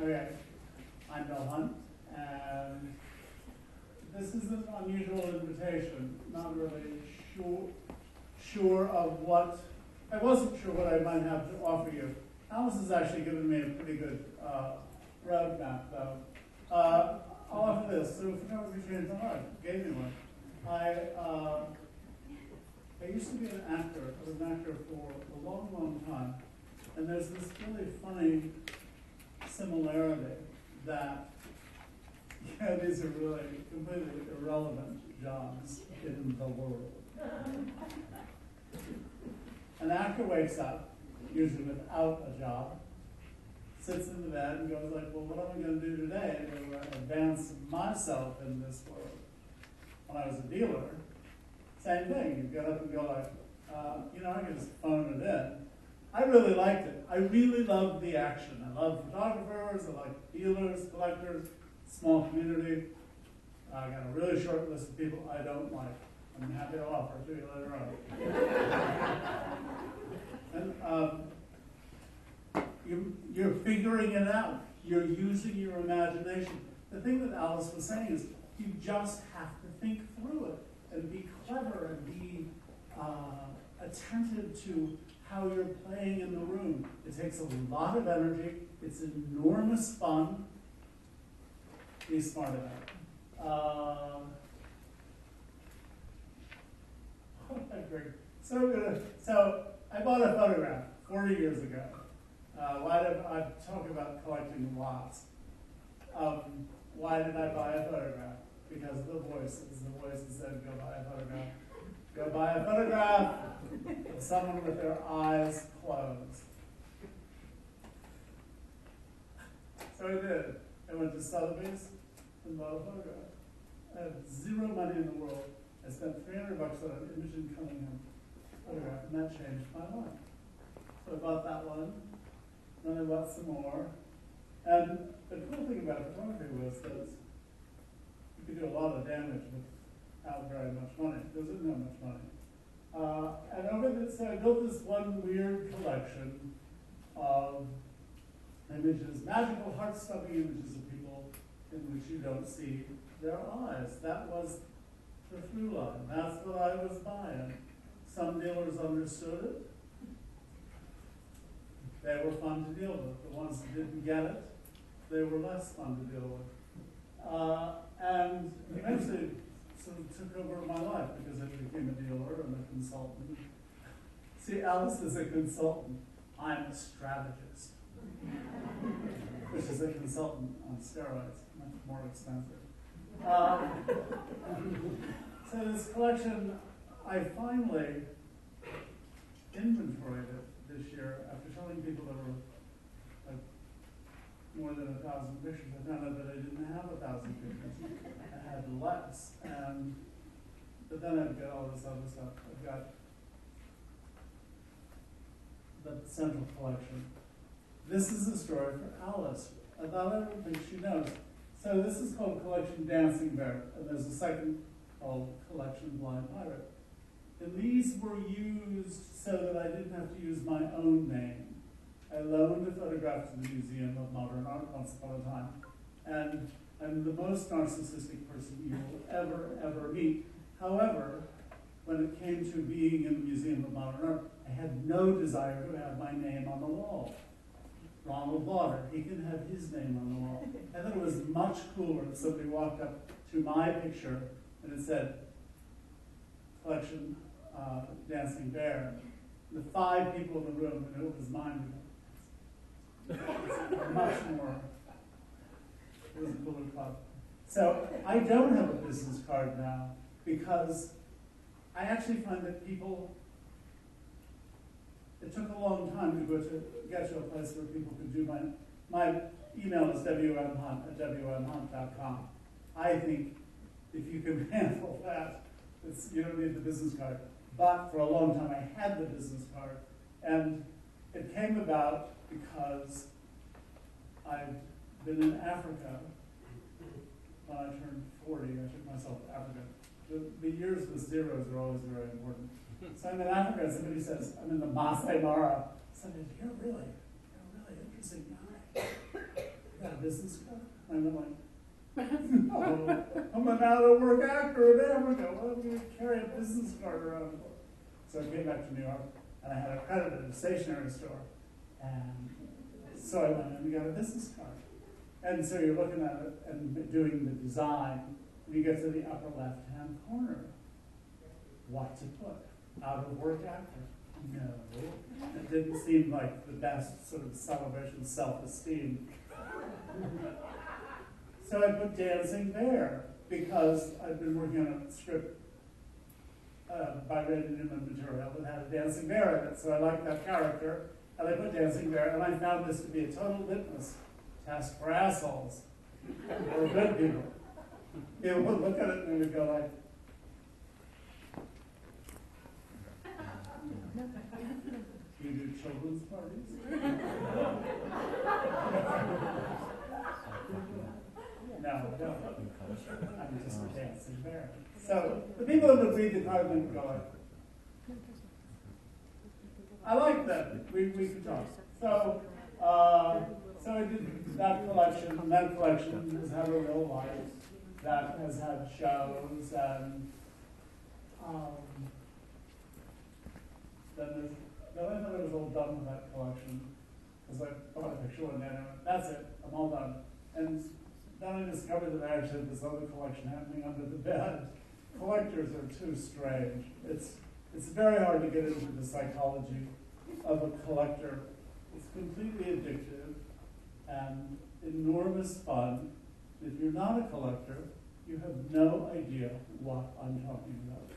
Okay, I'm Bill Hunt, and this is an unusual invitation. Not really sure of what, I wasn't sure what I might have to offer you. Alice has actually given me a pretty good roadmap, though. I'll offer this. So if you know what change my heart, gave me one. I used to be an actor. I was an actor for a long, long time. And there's this really funny similarity that, these are really completely irrelevant jobs in the world. An actor wakes up, usually without a job, sits in the bed and goes like, well, what am I going to do today to advance myself in this world? When I was a dealer, same thing. You get up and go like, I can just phone it in. I really liked it. I really loved the action. I love photographers, I like dealers, collectors, small community. I got a really short list of people I don't like. I'm happy to offer to you later on. And you're figuring it out. You're using your imagination. The thing that Alice was saying is you just have to think through it and be clever and be attentive to how you're playing in the room. It takes a lot of energy. It's enormous fun. Be smart about it. So I bought a photograph 40 years ago. I talk about collecting lots. Why did I buy a photograph? Because of the voices. The voices said, go buy a photograph. Go buy a photograph of someone with their eyes closed. So I did. I went to Sotheby's and bought a photograph. I had zero money in the world. I spent $300 on an Imogen Cunningham photograph, and that changed my life. So I bought that one, then I bought some more. And the cool thing about photography was that you could do a lot of damage without very much money. There wasn't that much money. So I built this one weird collection of images, magical, heart-stopping images of people in which you don't see their eyes. That was the through line. That's what I was buying. Some dealers understood it. They were fun to deal with. The ones that didn't get it, they were less fun to deal with. And eventually sort of took over my life because I became a dealer and a consultant. See, Alice is a consultant. I'm a strategist, which is a consultant on steroids, much more expensive. So this collection, I finally inventoried it this year after telling people there were like more than 1,000 pictures. I found out that I didn't have 1,000 pictures. I had less. But then I've got all this other stuff. I've got the central collection. This is a story for Alice. I don't think she knows. So this is called Collection Dancing Bear, and there's a second called Collection Blind Pirate. And these were used so that I didn't have to use my own name. I loaned a photograph to the Museum of Modern Art once upon a time, and I'm the most narcissistic person you will ever meet. However, when it came to being in the Museum of Modern Art, I had no desire to have my name on the wall. Ronald Lauder, he can have his name on the wall. I thought it was much cooler if somebody walked up to my picture and it said, Collection Dancing Bear. The 5 people in the room who knew it was mine were much more, it was a cooler club. So I don't have a business card now because I actually find that people, it took a long time to get to a place where people could do my email is wmhunt@wmhunt.com. I think if you can handle that, you don't need the business card. But for a long time I had the business card. And it came about because I'd been in Africa when I turned 40. I took myself to Africa. The years with zeros are always very important. So I'm in Africa and somebody says, I'm in the Masai Mara. Somebody says, you're really an interesting guy. You got a business card? And I'm like, no, I'm an out-of-work actor in Africa. Why would you carry a business card around? So I came back to New York, and I had a credit at a stationery store. And so I went and got a business card. And so you're looking at it and doing the design, and you get to the upper left-hand corner. What to put? Out-of-work actor. No, it didn't seem like the best sort of celebration of self-esteem. So I put Dancing Bear, because I'd been working on a script by Randy Newman material that had a dancing bear in it, so I liked that character, and I put Dancing Bear, and I found this to be a total litmus test for assholes, or good people. People would look at it and they would go like, do you do children's parties? No, I don't. I'm just a dancing bear. So the people who would read the card would go like, I like that. We could talk. So so I did that collection, and that collection has had a real life. That has had shows, and then I thought I was all done with that collection, because I bought a picture one day and I went, that's it, I'm all done. And then I discovered that I actually had this other collection happening under the bed. Collectors are too strange. It's very hard to get into the psychology of a collector. It's completely addictive and enormous fun. If you're not a collector, you have no idea what I'm talking about.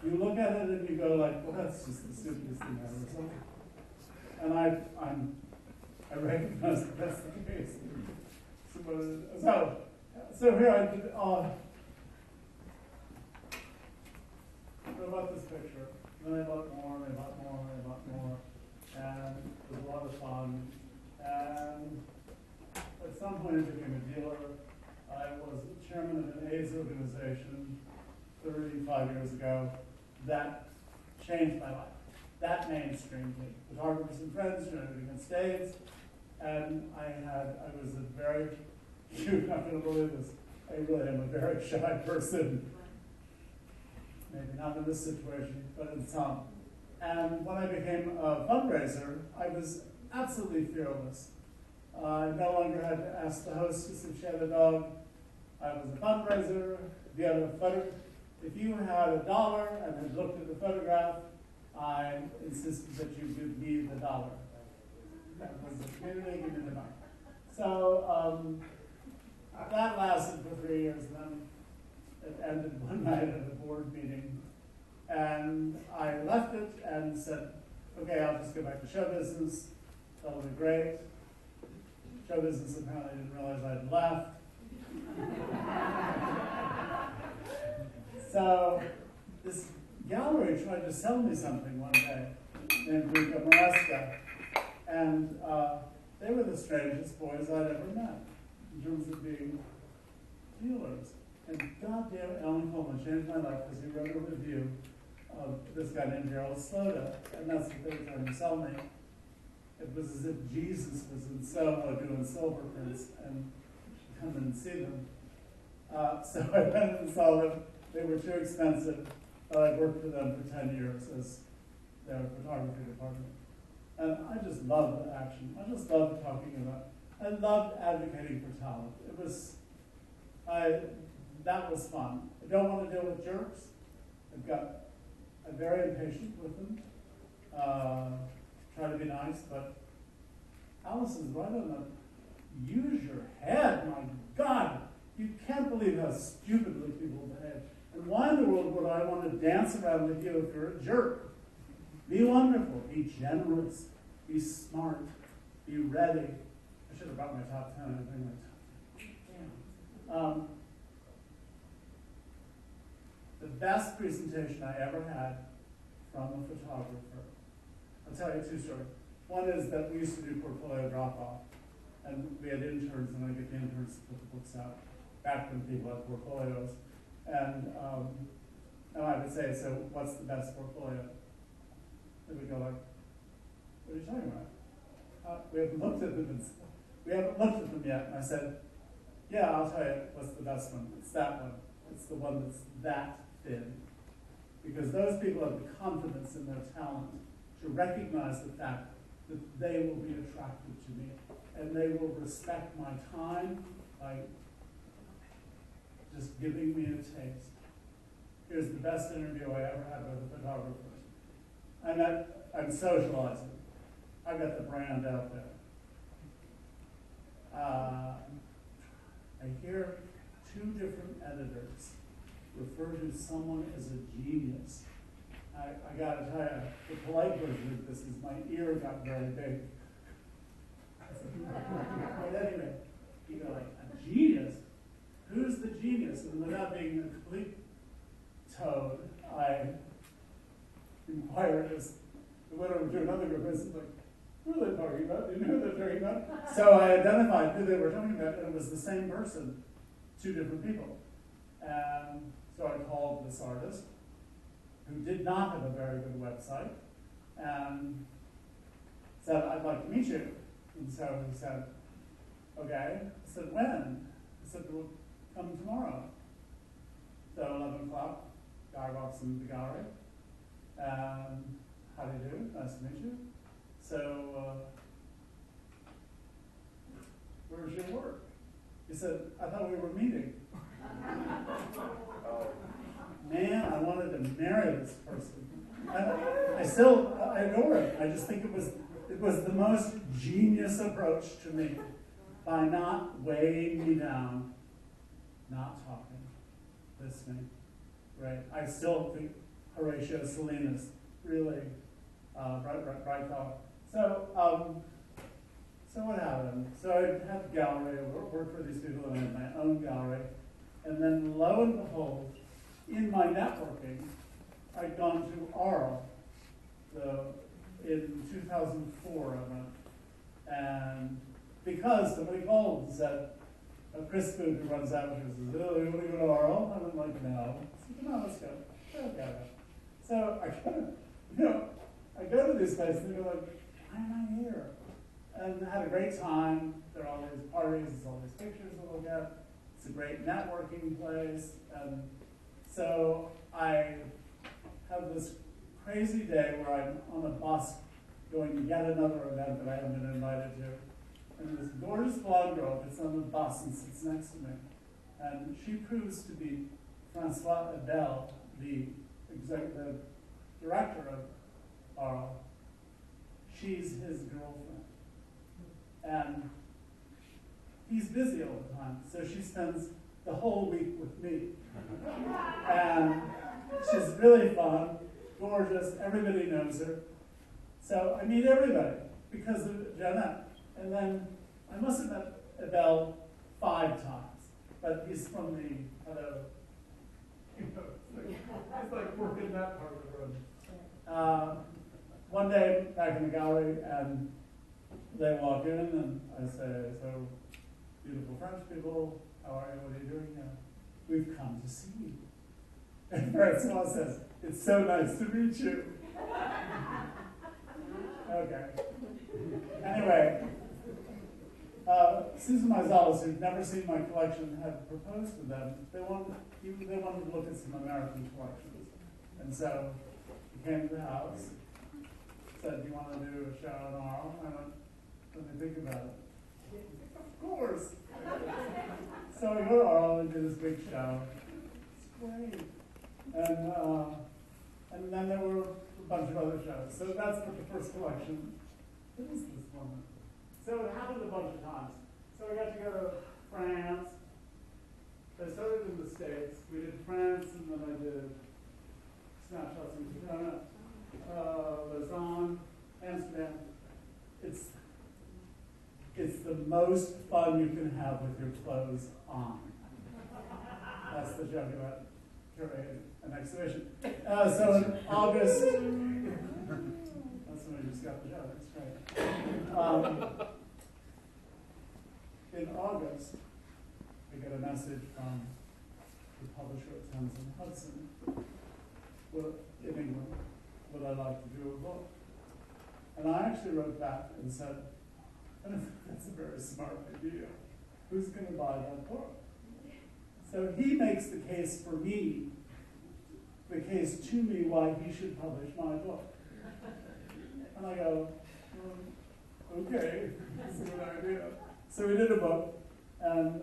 You look at it and you go like, well, that's just the stupidest thing I ever saw. And I recognize that that's the case. So here I did, I bought this picture, then I bought more, and I bought more, and I bought more, and it was a lot of fun. And at some point I became a dealer. I was chairman of an AIDS organization 35 years ago. That changed my life. That mainstreamed me. Photographers and friends, everything on stage. And I was a very, you're not going to believe this, I really am a very shy person. Maybe not in this situation, but in some. And when I became a fundraiser, I was absolutely fearless. I no longer had to ask the hostess if she had a dog. I was a fundraiser. If you had $1 and had looked at the photograph, I insisted that you give me the $1. That was the community, give me the money. So that lasted for 3 years, and then it ended one night at a board meeting. And I left it and said, okay, I'll just go back to show business. That'll be great. Show business apparently didn't realize I'd left. So this gallery tried to sell me something one day named Luca Maresca. And they were the strangest boys I'd ever met in terms of being dealers. And goddamn, Alan Coleman changed my life because he wrote a review of this guy named Gerald Sloda, and that's what they were trying to sell me. It was as if Jesus was in Soho doing silver prints and come and see them. So I went and saw them. They were too expensive, but I worked for them for 10 years as their photography department. And I just loved the action. I just loved talking about it. I loved advocating for talent. That was fun. I don't want to deal with jerks. I'm very impatient with them. Try to be nice, but Alice is right on the, use your head, my God. You can't believe how stupidly people behave. And why in the world would I want to dance around with you if you're a jerk? Be wonderful, be generous, be smart, be ready. I should have brought my top 10. I didn't bring my top 10. Damn. The best presentation I ever had from a photographer. I'll tell you 2 stories. One is that we used to do portfolio drop-off, and we had interns, and I get the interns to put the books out back when people had portfolios. And I would say, so what's the best portfolio? They would go like, what are you talking about? We haven't looked at them. we haven't looked at them yet. And I said, yeah, I'll tell you what's the best one. It's that one. It's the one that's that thin. Because those people have the confidence in their talent to recognize the fact that they will be attracted to me. And they will respect my time by just giving me a taste. Here's the best interview I ever had with a photographer. I'm socializing. I got the brand out there. I hear two different editors refer to someone as a genius. I gotta tell you, the polite version of this is my ear got very big. But anyway, you go like, a genius? Who's the genius? And without being a complete toad, I inquired as I went over to another group and said, like, who are they talking about? Do you know who they're talking about? So I identified who they were talking about, and it was the same person, two different people. And so I called this artist, who did not have a very good website, and said, I'd like to meet you. And so he said, okay. I said, when? I said, well, come tomorrow. So 11 o'clock, guy walks into the gallery. How do you do? Nice to meet you. So, where's your work? He said, I thought we were meeting. Man, I wanted to marry this person. I adore it. I just think it was the most genius approach to me by not weighing me down, not talking, listening, right? I still think Horatio Salinas really bright thought. So what happened? So I had a gallery, I worked for these people, and I had my own gallery. And then lo and behold, in my networking, I'd gone to Arles. In 2004, I went. And because somebody called and said, Chris Food, who runs Amateurs, says, oh, you want to go to Arles? I went like, no. I said, no, let's go. Okay. So I go to these places and they're like, why am I here? And I had a great time. There are all these parties, there's all these pictures to look at. It's a great networking place. And so I have this crazy day where I'm on a bus going to yet another event that I haven't been invited to. And this gorgeous blonde girl gets on the bus and sits next to me. And she proves to be Francois Abel, the director of Arles. She's his girlfriend. And he's busy all the time, so she spends the whole week with me. And she's really fun, gorgeous, everybody knows her. So I meet everybody because of Jeanette. And then I must have met Abel 5 times, but he's from the, it's like working in that part of the room. One day, back in the gallery, and they walk in, and I say, so, beautiful French people, how are you, what are you doing here? We've come to see you. And Francois says, it's so nice to meet you. Okay. Anyway, Susan Meiselas, who'd never seen my collection, had proposed to them. They wanted to look at some American collections. And so he came to the house, said, do you want to do a show in Arles? I went, let me think about it. Of course. So we go to Arles and do this big show. It's great. And then there were a bunch of other shows. So that's what the first collection. What is this woman? So it happened a bunch of times. So I got to go to France. I started in the States. We did France, and then I did snapshots in Corona, Lausanne, Amsterdam. It's the most fun you can have with your clothes on. That's the joke about curating an exhibition. So in August, that's when I just got the joke. That's great. In August, I get a message from the publisher at Thames and Hudson in England, would I like to do a book? And I actually wrote back and said, And I thought, that's a very smart idea. Who's going to buy that book? So he makes the case for me, the case to me why he should publish my book. And I go, okay, that's a good idea. So we did a book, and